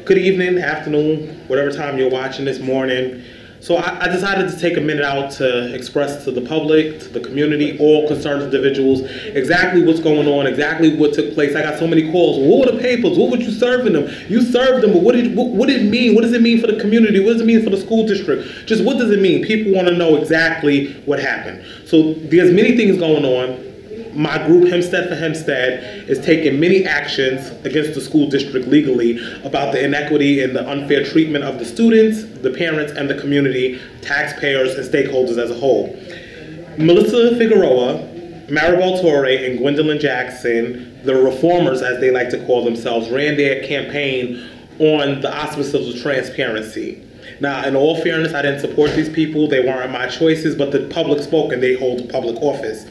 Good evening, afternoon, whatever time you're watching this morning. So I decided to take a minute out to express to the public, to the community, all concerned individuals, exactly what's going on, exactly what took place. I got so many calls. What were the papers? What were you serving them? You served them, but what did it mean? What does it mean for the community? What does it mean for the school district? Just what does it mean? People want to know exactly what happened. So there's many things going on. My group, Hempstead for Hempstead, is taking many actions against the school district legally about the inequity and the unfair treatment of the students, the parents, and the community, taxpayers, and stakeholders as a whole. Melissa Figueroa, Maribel Torre, and Gwendolyn Jackson, the reformers as they like to call themselves, ran their campaign on the auspices of transparency. Now, in all fairness, I didn't support these people. They weren't my choices, but the public spoke and they hold public office.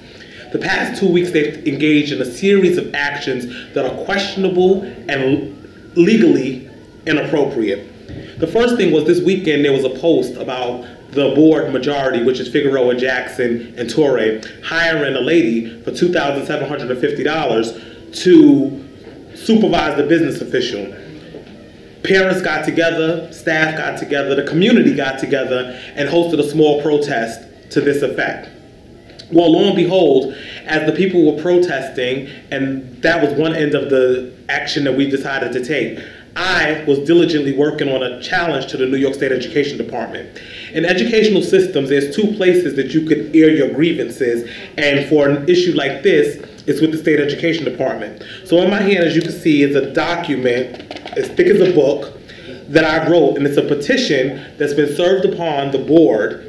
The past 2 weeks, they've engaged in a series of actions that are questionable and legally inappropriate. The first thing was this weekend, there was a post about the board majority, which is Figueroa, Jackson, and Torre, hiring a lady for $2,750 to supervise the business official. Parents got together, staff got together, the community got together, and hosted a small protest to this effect. Well, lo and behold, as the people were protesting, and that was one end of the action that we decided to take, I was diligently working on a challenge to the New York State Education Department. In educational systems, there's two places that you could air your grievances, and for an issue like this, it's with the State Education Department. So in my hand, as you can see, is a document as thick as a book that I wrote, and it's a petition that's been served upon the board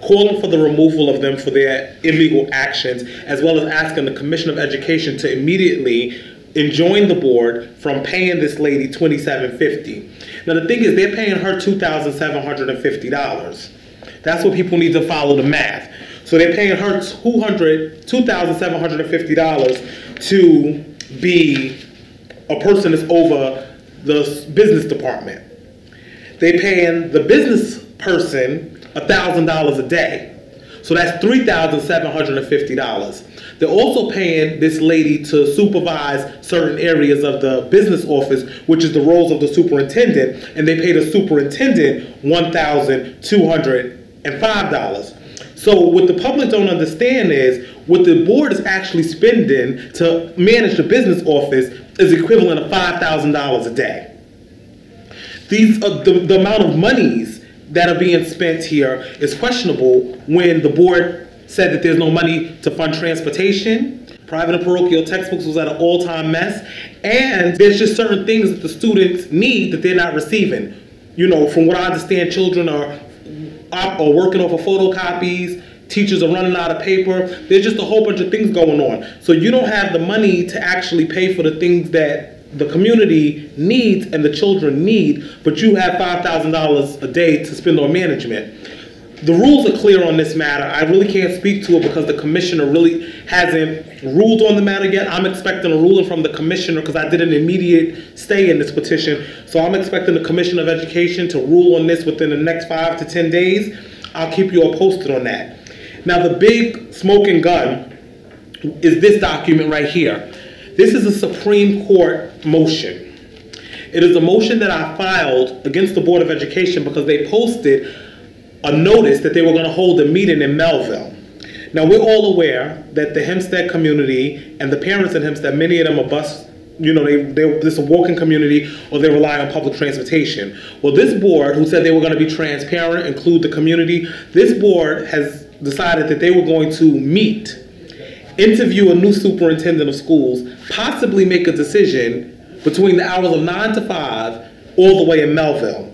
calling for the removal of them for their illegal actions, as well as asking the Commission of Education to immediately enjoin the board from paying this lady $2,750. Now the thing is, they're paying her $2,750. That's what people need to follow the math. So they're paying her $2,750 to be a person that's over the business department. They're paying the business person $1,000 a day. So that's $3,750. They're also paying this lady to supervise certain areas of the business office, which is the roles of the superintendent, and they pay the superintendent $1,205. So what the public don't understand is what the board is actually spending to manage the business office is equivalent of $5,000 a day. These are the amount of monies that are being spent here is questionable when the board said that there's no money to fund transportation. Private and parochial textbooks was at an all-time mess. And there's just certain things that the students need that they're not receiving. You know, from what I understand, children are working off of photocopies, teachers are running out of paper. There's just a whole bunch of things going on. So you don't have the money to actually pay for the things that the community needs and the children need, but you have $5,000 a day to spend on management. The rules are clear on this matter. I really can't speak to it because the commissioner really hasn't ruled on the matter yet. I'm expecting a ruling from the commissioner because I did an immediate stay in this petition. So I'm expecting the Commissioner of Education to rule on this within the next 5 to 10 days. I'll keep you all posted on that. Now the big smoking gun is this document right here. This is a Supreme Court motion. It is a motion that I filed against the Board of Education because they posted a notice that they were going to hold a meeting in Melville. Now we're all aware that the Hempstead community and the parents in Hempstead, many of them are bus, you know, this is a walking community or they rely on public transportation. Well, this board, who said they were going to be transparent, include the community, this board has decided that they were going to meet, interview a new superintendent of schools, possibly make a decision between the hours of 9 to 5 all the way in Melville.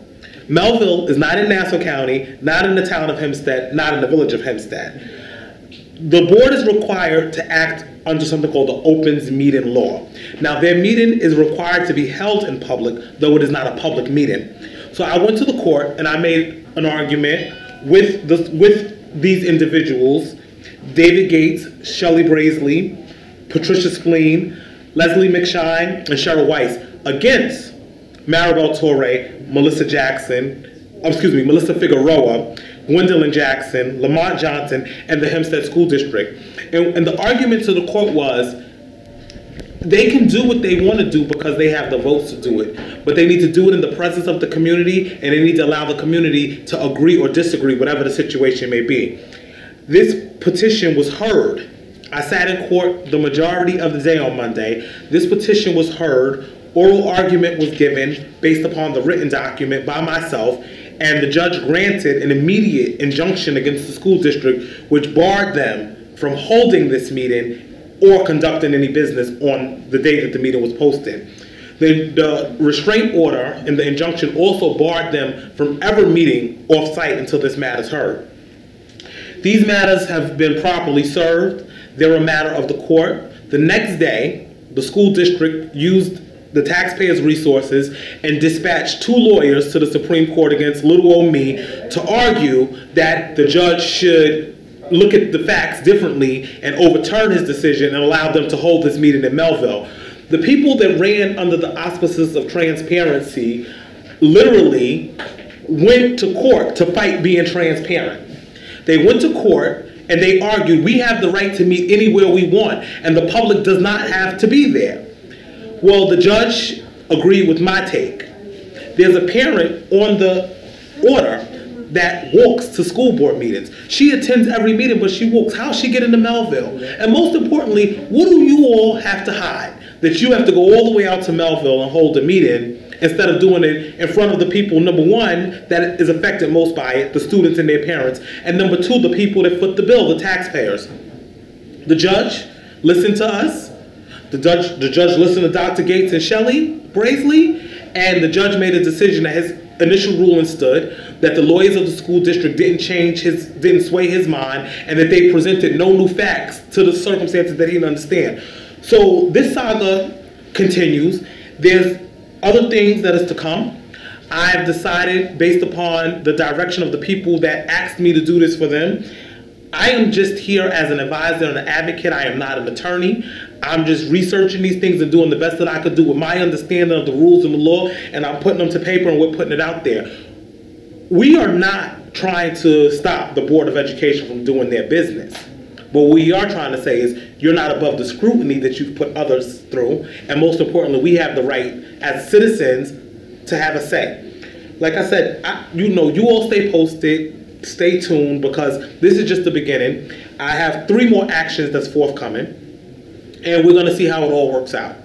Melville is not in Nassau County, not in the town of Hempstead, not in the village of Hempstead. The board is required to act under something called the Opens Meeting Law. Now their meeting is required to be held in public, though it is not a public meeting. So I went to the court and I made an argument with these individuals, David Gates, Shelley Brazeley, Patricia Spleen, Leslie McShine, and Cheryl Weiss, against Maribel Torre, Melissa Figueroa, Gwendolyn Jackson, Lamont Johnson, and the Hempstead School District. And the argument to the court was, they can do what they want to do because they have the votes to do it. But they need to do it in the presence of the community, and they need to allow the community to agree or disagree, whatever the situation may be. This petition was heard. I sat in court the majority of the day on Monday. This petition was heard. Oral argument was given based upon the written document by myself, and the judge granted an immediate injunction against the school district, which barred them from holding this meeting or conducting any business on the day that the meeting was posted. The restraint order and the injunction also barred them from ever meeting off-site until this matter is heard. These matters have been properly served. They're a matter of the court. The next day, the school district used the taxpayers' resources and dispatched 2 lawyers to the Supreme Court against little old me to argue that the judge should look at the facts differently and overturn his decision and allow them to hold this meeting in Melville. The people that ran under the auspices of transparency literally went to court to fight being transparent. They went to court and they argued we have the right to meet anywhere we want and the public does not have to be there. Well, the judge agreed with my take. There's a parent on the order that walks to school board meetings. She attends every meeting, but she walks. How's she getting to Melville? And most importantly, what do you all have to hide? That you have to go all the way out to Melville and hold a meeting instead of doing it in front of the people, number one, that is affected most by it, the students and their parents, and number two, the people that foot the bill, the taxpayers. The judge listened to us. The judge listened to Dr. Gates and Shelley Brazeley, and the judge made a decision that his initial ruling stood, that the lawyers of the school district didn't sway his mind, and that they presented no new facts to the circumstances that he didn't understand. So this saga continues. There's other things that is to come. I have decided, based upon the direction of the people that asked me to do this for them, I am just here as an advisor and an advocate. I am not an attorney. I'm just researching these things and doing the best that I could do with my understanding of the rules and the law, and I'm putting them to paper and we're putting it out there. We are not trying to stop the Board of Education from doing their business. What we are trying to say is you're not above the scrutiny that you've put others through, and most importantly, we have the right as citizens to have a say. Like I said, you all stay posted, stay tuned, because this is just the beginning. I have 3 more actions that's forthcoming, and we're going to see how it all works out.